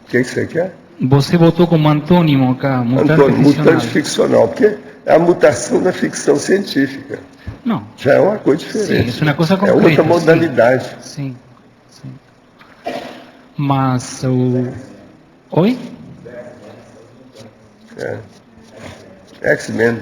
O que você quer? Você botou como antônimo cá, mutante Antônio, ficcional. mutante ficcional, porque é a mutação da ficção científica. Não. Já é uma coisa diferente. Sim, isso é uma coisa É concreta. outra modalidade. Sim. Mas o... Oi? X-Men.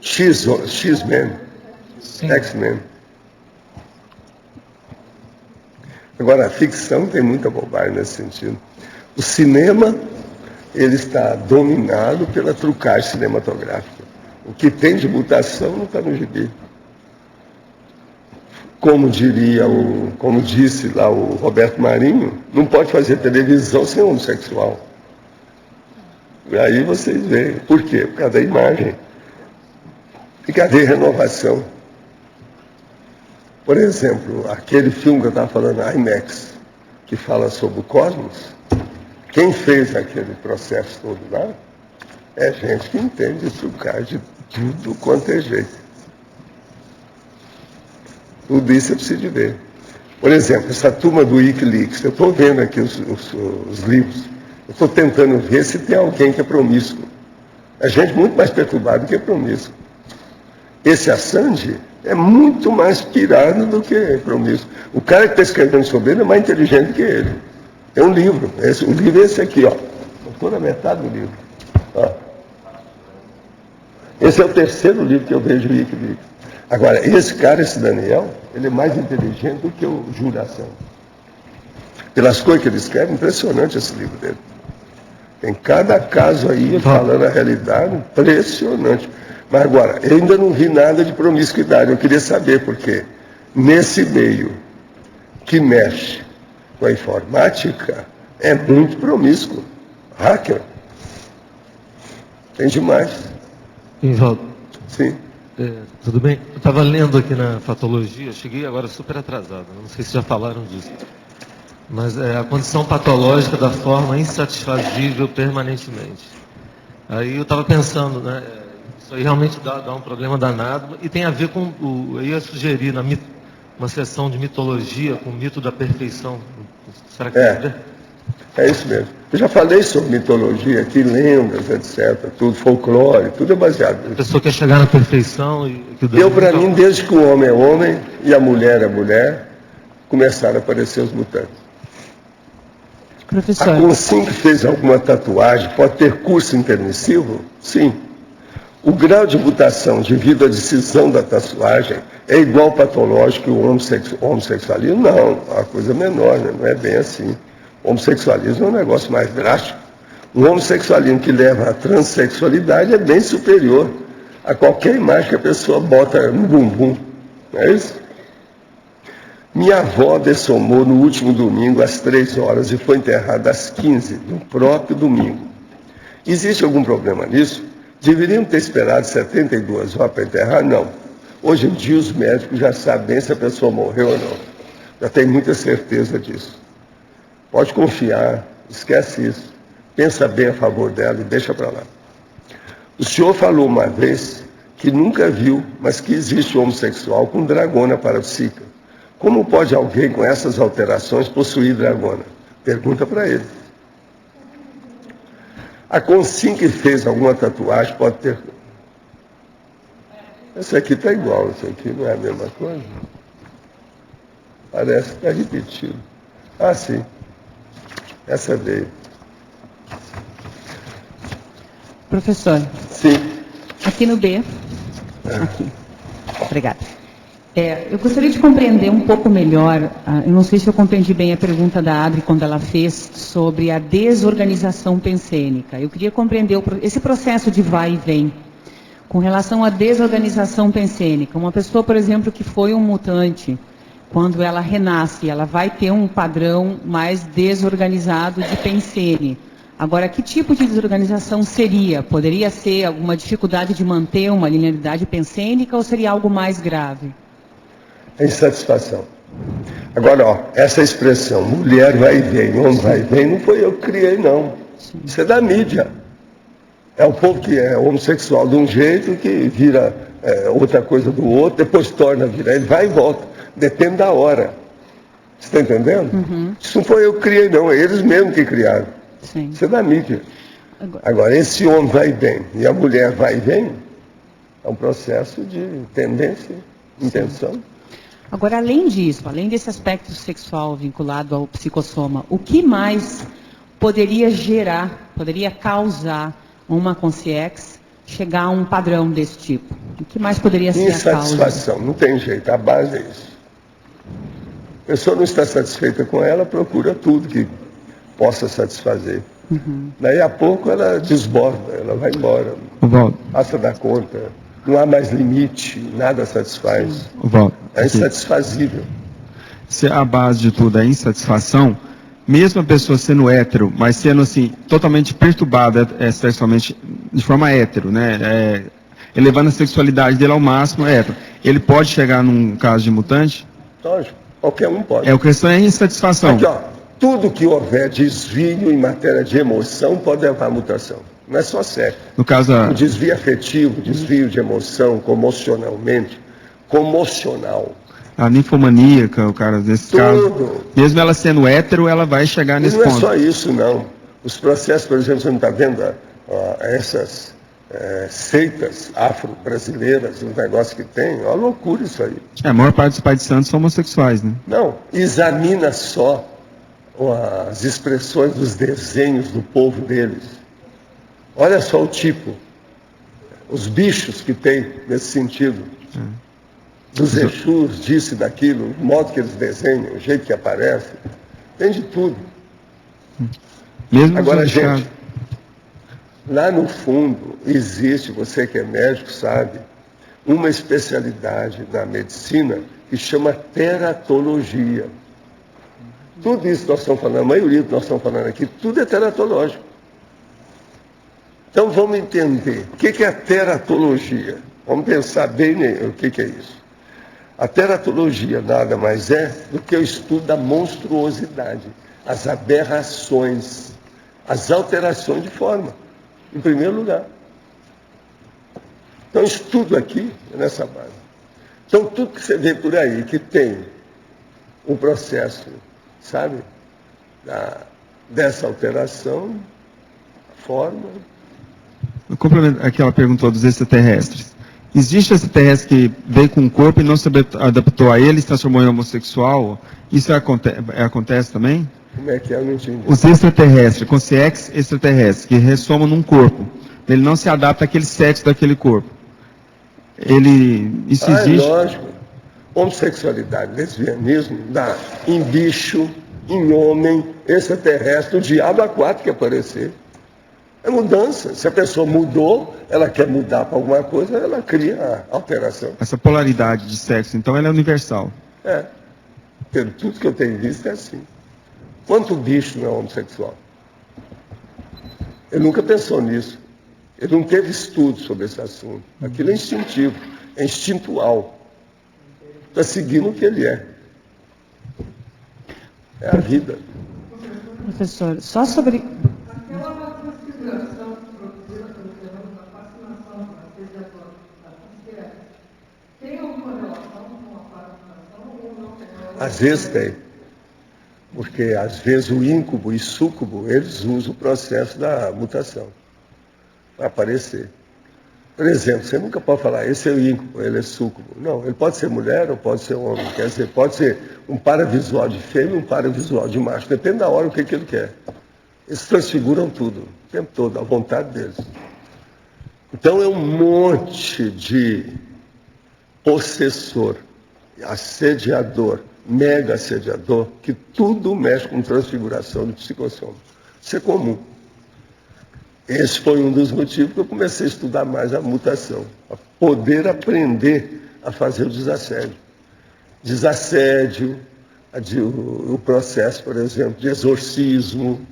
X-Men. X-Men. Agora, a ficção tem muita bobagem nesse sentido. O cinema, ele está dominado pela trucagem cinematográfica. O que tem de mutação não está no gibi. Como disse lá o Roberto Marinho, não pode fazer televisão sem homossexual. E aí vocês veem. Por quê? Por causa da imagem. E cadê a renovação? Por exemplo, aquele filme que eu estava falando, IMAX, que fala sobre o cosmos, quem fez aquele processo todo lá é gente que entende trucar de tudo quanto é jeito. Tudo isso eu preciso de ver. Por exemplo, essa turma do Wikileaks, eu estou vendo aqui os livros, eu estou tentando ver se tem alguém que é promíscuo. É gente muito mais perturbada do que promíscuo. Esse Assange é muito mais pirado do que promíscuo. O cara que está escrevendo sobre ele é mais inteligente que ele. É um livro. O livro é esse aqui, ó. Estou na metade do livro. Ó. Esse é o terceiro livro que eu vejo o Wikileaks. Agora, esse cara, esse Daniel, ele é mais inteligente do que o Júlio Assange. Pelas coisas que ele escreve, impressionante esse livro dele. Tem cada caso aí falando a realidade, impressionante. Mas agora, eu ainda não vi nada de promiscuidade. Eu queria saber por quê. Nesse meio que mexe com a informática, é muito promíscuo. Hacker. Tem demais. Invaldo. Sim. Tudo bem? Eu estava lendo aqui na patologia, cheguei agora super atrasado, não sei se já falaram disso. Mas é a condição patológica da forma insatisfazível permanentemente. Aí eu estava pensando, né? Isso aí realmente dá um problema danado e tem a ver com eu ia sugerir uma sessão de mitologia com o mito da perfeição. Será que tem a ver? É isso mesmo. Eu já falei sobre mitologia aqui, lendas, etc. Tudo, folclore, tudo é baseado nisso. A pessoa quer chegar na perfeição e... Para mim, desde que o homem é homem e a mulher é mulher, começaram a aparecer os mutantes. Professor. A Consim que fez alguma tatuagem pode ter curso intermissivo? Sim. O grau de mutação devido à decisão da tatuagem é igual patológico que o homossexualismo? Não, é uma coisa menor, né? Não é bem assim. O homossexualismo é um negócio mais drástico. O homossexualismo que leva à transexualidade é bem superior a qualquer imagem que a pessoa bota no bumbum. Não é isso? Minha avó dessomou no último domingo às 3 horas e foi enterrada às 15, no próprio domingo. Existe algum problema nisso? Deveriam ter esperado 72 horas para enterrar? Não. Hoje em dia os médicos já sabem bem se a pessoa morreu ou não. Já tem muita certeza disso. Pode confiar, esquece isso. Pensa bem a favor dela e deixa para lá. O senhor falou uma vez que nunca viu, mas que existe homossexual com dragona parapsíquica. Como pode alguém com essas alterações possuir dragona? Pergunta para ele. A Consim que fez alguma tatuagem pode ter... Essa aqui está igual, essa aqui não é a mesma coisa? Parece que está repetido. Ah, sim. Essa veio. Professor. Sim. Aqui no B. Aqui. Obrigada. Eu gostaria de compreender um pouco melhor, eu não sei se eu compreendi bem a pergunta da Adri quando ela fez sobre a desorganização pensênica. Eu queria compreender esse processo de vai e vem com relação à desorganização pensênica. Uma pessoa, por exemplo, que foi um mutante, quando ela renasce, ela vai ter um padrão mais desorganizado de pensene. Agora, que tipo de desorganização seria? Poderia ser alguma dificuldade de manter uma linearidade pensênica ou seria algo mais grave? A insatisfação. Agora, ó, essa expressão, mulher vai e vem, homem vai e vem, não foi eu que criei, não. Isso é da mídia. É o povo que é homossexual de um jeito que vira outra coisa do outro, depois torna a virar, ele vai e volta. Depende da hora. Você está entendendo? Isso não foi eu que criei, não. É eles mesmos que criaram. Sim. Isso é da mídia. Agora, Agora, esse homem vai e vem e a mulher vai e vem, é um processo de tendência, intenção. agora, além disso, além desse aspecto sexual vinculado ao psicossoma, o que mais poderia gerar, poderia causar uma consciex chegar a um padrão desse tipo? O que mais poderia ser a causa? Insatisfação, não tem jeito, a base é isso. A pessoa não está satisfeita com ela, procura tudo que possa satisfazer. Daí a pouco ela desborda, ela vai embora, Valdo, passa da conta, não há mais limite, nada satisfaz. Valdo, É insatisfazível. se a base de tudo é insatisfação, mesmo a pessoa sendo hétero, mas sendo assim, totalmente perturbada sexualmente, de forma hétero, né? Elevando a sexualidade dele ao máximo, é hétero. Ele pode chegar num caso de mutante? Lógico, qualquer um pode. A questão é a insatisfação. Aqui, ó, tudo que houver desvio em matéria de emoção pode levar à mutação. Não é só sexo. No caso, O desvio afetivo, desvio de emoção, comocional. a ninfomaníaca, o cara, nesse caso, mesmo ela sendo hétero, ela vai chegar E nesse não é ponto. só isso, não. Os processos, por exemplo, você não está vendo essas seitas afro-brasileiras, os negócios que tem, é uma loucura isso aí. A maior parte dos pais de santos são homossexuais, né? Não, examina só as expressões dos desenhos do povo deles. Olha só o tipo, os bichos que tem nesse sentido. Dos Exus, disso e daquilo, o modo que eles desenham, o jeito que aparece. Tem de tudo. Mesmo Agora, nos gente, casos- lá no fundo existe, você que é médico sabe, uma especialidade na medicina que chama teratologia. Tudo isso que nós estamos falando, a maioria do que nós estamos falando aqui, tudo é teratológico. Então vamos entender o que é a teratologia. Vamos pensar bem o que é isso. A teratologia nada mais é do que o estudo da monstruosidade, as aberrações, as alterações de forma, em primeiro lugar. Então, estudo aqui é nessa base. Então, tudo que você vê por aí que tem um processo, sabe, dessa alteração, forma. Eu complemento aquela pergunta dos extraterrestres. Existe extraterrestre que veio com um corpo e não se adaptou a ele, se transformou em homossexual? Isso acontece também? Como é que é? Eu não entendi. Os extraterrestres, consciência extraterrestres, que ressomam num corpo, ele não se adapta àquele sexo daquele corpo. Isso existe? É lógico. Homossexualidade, lesbianismo, dá em bicho, em homem, extraterrestre, o diabo aquático que aparecer. É mudança. Se a pessoa mudou, ela quer mudar para alguma coisa, ela cria a alteração. Essa polaridade de sexo, então, ela é universal. Pelo tudo que eu tenho visto é assim. Quanto bicho não é homossexual? Ele nunca pensou nisso. Ele não teve estudo sobre esse assunto. Aquilo é instintivo, é instintual. Está seguindo o que ele é. É a vida. Professor, só sobre... Às vezes tem. Porque às vezes o íncubo e súcubo, eles usam o processo da mutação para aparecer. Por exemplo, você nunca pode falar, esse é o íncubo, ele é súcubo. Não, ele pode ser mulher ou pode ser homem. Quer dizer, pode ser um paravisual de fêmea e um paravisual de macho. Depende da hora o que ele quer. Eles transfiguram tudo, o tempo todo, à vontade deles. Então é um monte de possessor, assediador, mega assediador, que tudo mexe com transfiguração de psicossoma. Isso é comum. Esse foi um dos motivos que eu comecei a estudar mais a mutação, a poder aprender a fazer o desassédio. Desassédio, o processo, por exemplo, de exorcismo,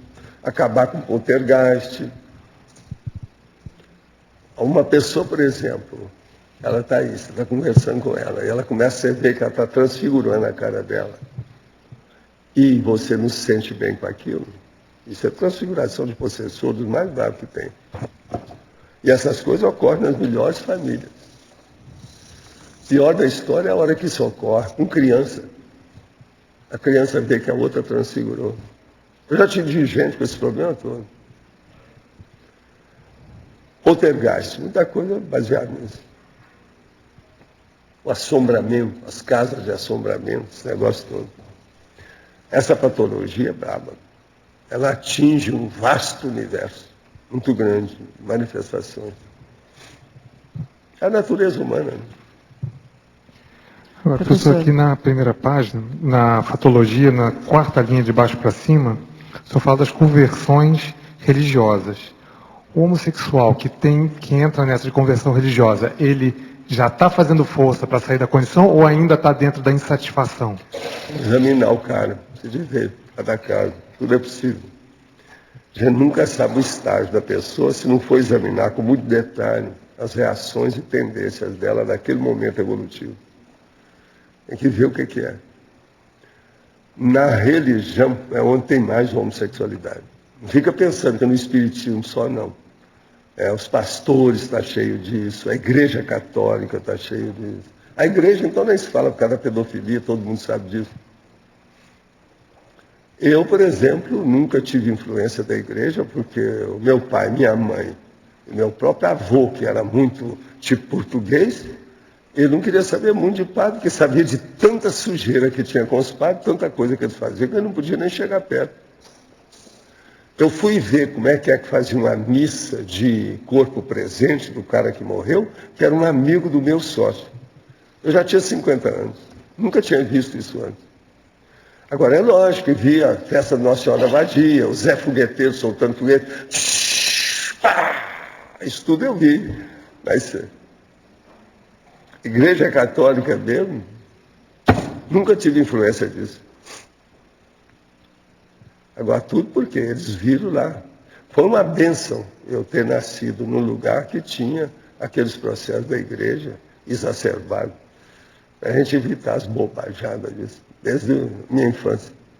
acabar com o poltergeist. Uma pessoa, por exemplo, ela está aí, você está conversando com ela, e ela começa a ver que ela está transfigurando a cara dela. E você não se sente bem com aquilo. Isso é transfiguração de possessor dos mais graves que tem. E essas coisas ocorrem nas melhores famílias. Pior da história é a hora que isso ocorre com criança. A criança vê que a outra transfigurou. Eu já tive gente com esse problema todo. Poltergeist, muita coisa baseada nisso. O assombramento, as casas de assombramento, esse negócio todo. Essa patologia é braba. Ela atinge um vasto universo, muito grande, de manifestações. É a natureza humana. Agora, professor, aqui na primeira página, na fatologia, na quarta linha de baixo para cima, o senhor fala das conversões religiosas. O homossexual que entra nessa de conversão religiosa, ele já está fazendo força para sair da condição ou ainda está dentro da insatisfação? Examinar o cara, se ver, cada caso, tudo é possível. A gente nunca sabe o estágio da pessoa se não for examinar com muito detalhe as reações e tendências dela naquele momento evolutivo. Tem que ver o que é. Na religião é onde tem mais homossexualidade. Não fica pensando que é no espiritismo só, não. Os pastores estão cheios disso, a igreja católica está cheia disso. A igreja, então, nem se fala por causa da pedofilia, todo mundo sabe disso. Eu, por exemplo, nunca tive influência da igreja, porque o meu pai, minha mãe, e meu próprio avô, que era muito tipo português, ele não queria saber muito de padre, porque sabia de tanta sujeira que tinha com os padres, tanta coisa que eles faziam, que ele não podia nem chegar perto. Eu fui ver como é que fazia uma missa de corpo presente do cara que morreu, que era um amigo do meu sócio. Eu já tinha 50 anos, nunca tinha visto isso antes. Agora, é lógico que via a festa da Nossa Senhora da Abadia, o Zé Fogueteiro soltando foguete, isso tudo eu vi. Mas igreja católica mesmo, nunca tive influência disso. Agora, tudo porque eles viram lá. Foi uma bênção eu ter nascido num lugar que tinha aqueles processos da igreja exacerbados, para a gente evitar as bobajadas disso, desde a minha infância.